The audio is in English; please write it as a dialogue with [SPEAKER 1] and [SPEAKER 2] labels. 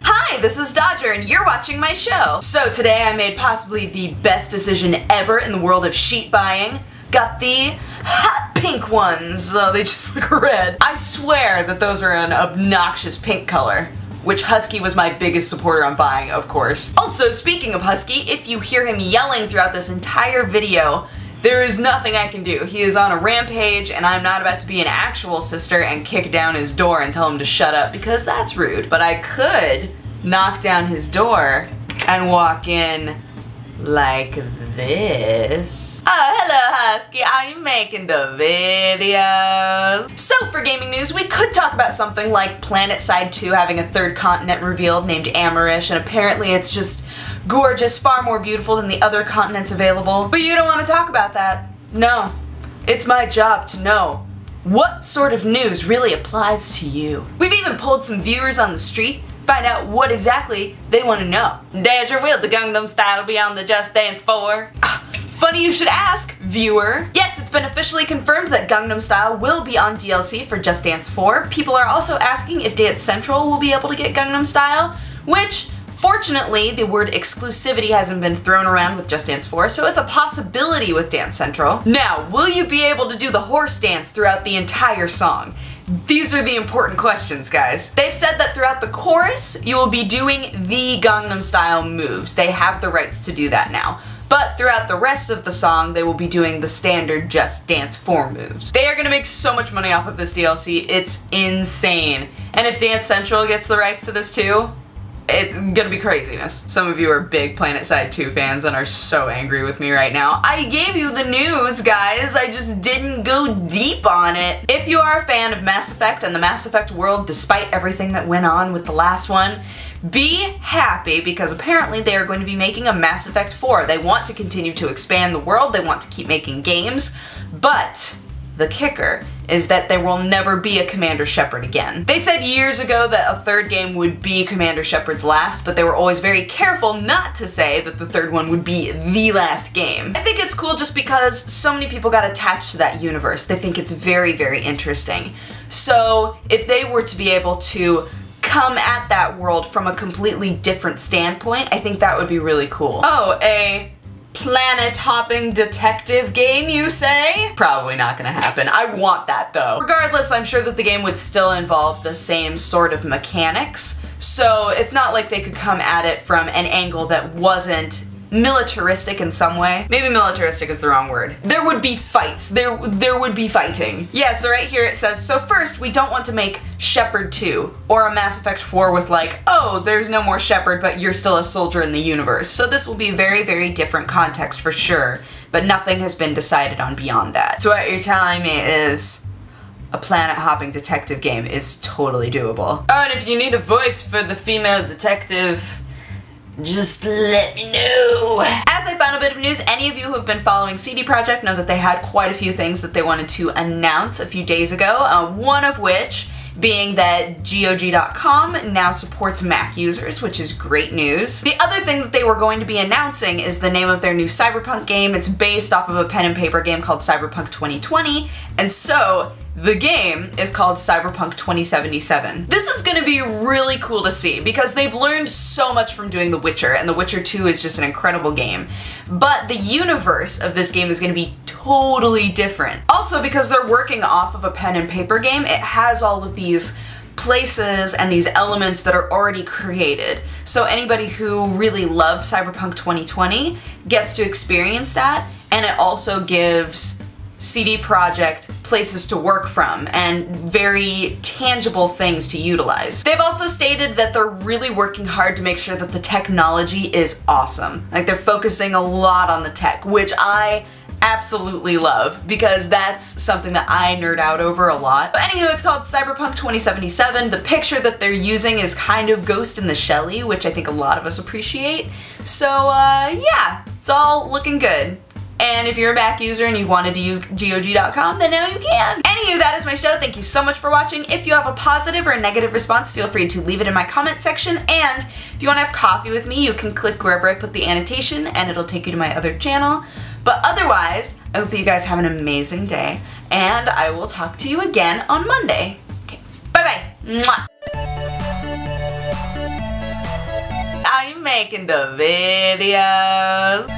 [SPEAKER 1] Hi, this is Dodger and you're watching my show. So today I made possibly the best decision ever in the world of sheet buying. Got the hot pink ones. They just look red. I swear that those are an obnoxious pink color, which Husky was my biggest supporter on buying, of course. Also, speaking of Husky, if you hear him yelling throughout this entire video, there is nothing I can do. He is on a rampage and I'm not about to be an actual sister and kick down his door and tell him to shut up because that's rude. But I could knock down his door and walk in like this. Oh, hello Husky, are you making the videos? So for gaming news, we could talk about something like Planetside 2 having a third continent revealed named Amarish, and apparently it's just gorgeous, far more beautiful than the other continents available. But you don't want to talk about that. No. It's my job to know what sort of news really applies to you. We've even pulled some viewers on the street, find out what exactly they want to know. Dodger, will the Gangnam Style be on the Just Dance 4? Funny you should ask, viewer. Yes, it's been officially confirmed that Gangnam Style will be on DLC for Just Dance 4. People are also asking if Dance Central will be able to get Gangnam Style, which fortunately, the word exclusivity hasn't been thrown around with Just Dance 4, so it's a possibility with Dance Central. Now, will you be able to do the horse dance throughout the entire song? These are the important questions, guys. They've said that throughout the chorus, you will be doing the Gangnam Style moves. They have the rights to do that now. But throughout the rest of the song, they will be doing the standard Just Dance 4 moves. They are gonna make so much money off of this DLC, it's insane. And if Dance Central gets the rights to this too, it's gonna be craziness. Some of you are big Planetside 2 fans and are so angry with me right now. I gave you the news, guys. I just didn't go deep on it. If you are a fan of Mass Effect and the Mass Effect world, despite everything that went on with the last one, be happy because apparently they are going to be making a Mass Effect 4. They want to continue to expand the world, they want to keep making games, but the kicker is that there will never be a Commander Shepard again. They said years ago that a third game would be Commander Shepard's last, but they were always very careful not to say that the third one would be the last game. I think it's cool just because so many people got attached to that universe. They think it's very, very interesting. So if they were to be able to come at that world from a completely different standpoint, I think that would be really cool. Oh, a planet-hopping detective game, you say? Probably not gonna happen. I want that though. Regardless, I'm sure that the game would still involve the same sort of mechanics, so it's not like they could come at it from an angle that wasn't militaristic in some way. Maybe militaristic is the wrong word. There would be fights. There would be fighting. Yeah, so right here it says, so first we don't want to make Shepard 2 or a Mass Effect 4 with like, oh, there's no more Shepard, but you're still a soldier in the universe. So this will be very, very different context for sure, but nothing has been decided on beyond that. So what you're telling me is a planet-hopping detective game is totally doable. Oh, and if you need a voice for the female detective, just let me know. As I found a bit of news, any of you who have been following CD Projekt know that they had quite a few things that they wanted to announce a few days ago, one of which being that GOG.com now supports Mac users, which is great news. The other thing that they were going to be announcing is the name of their new Cyberpunk game. It's based off of a pen and paper game called Cyberpunk 2020, and so the game is called Cyberpunk 2077. This is gonna be really cool to see because they've learned so much from doing The Witcher, and The Witcher 2 is just an incredible game. But the universe of this game is gonna be totally different. Also, because they're working off of a pen and paper game, it has all of these places and these elements that are already created. So anybody who really loved Cyberpunk 2020 gets to experience that, and it also gives CD Projekt places to work from and very tangible things to utilize. They've also stated that they're really working hard to make sure that the technology is awesome. Like, they're focusing a lot on the tech, which I absolutely love because that's something that I nerd out over a lot. But anywho, it's called Cyberpunk 2077. The picture that they're using is kind of Ghost in the Shelley, which I think a lot of us appreciate. So yeah, it's all looking good. And if you're a Mac user and you wanted to use GOG.com, then now you can. Anywho, that is my show. Thank you so much for watching. If you have a positive or a negative response, feel free to leave it in my comment section. And if you want to have coffee with me, you can click wherever I put the annotation and it'll take you to my other channel. But otherwise, I hope that you guys have an amazing day, and I will talk to you again on Monday. Okay, bye-bye. Mwah. I'm making the videos.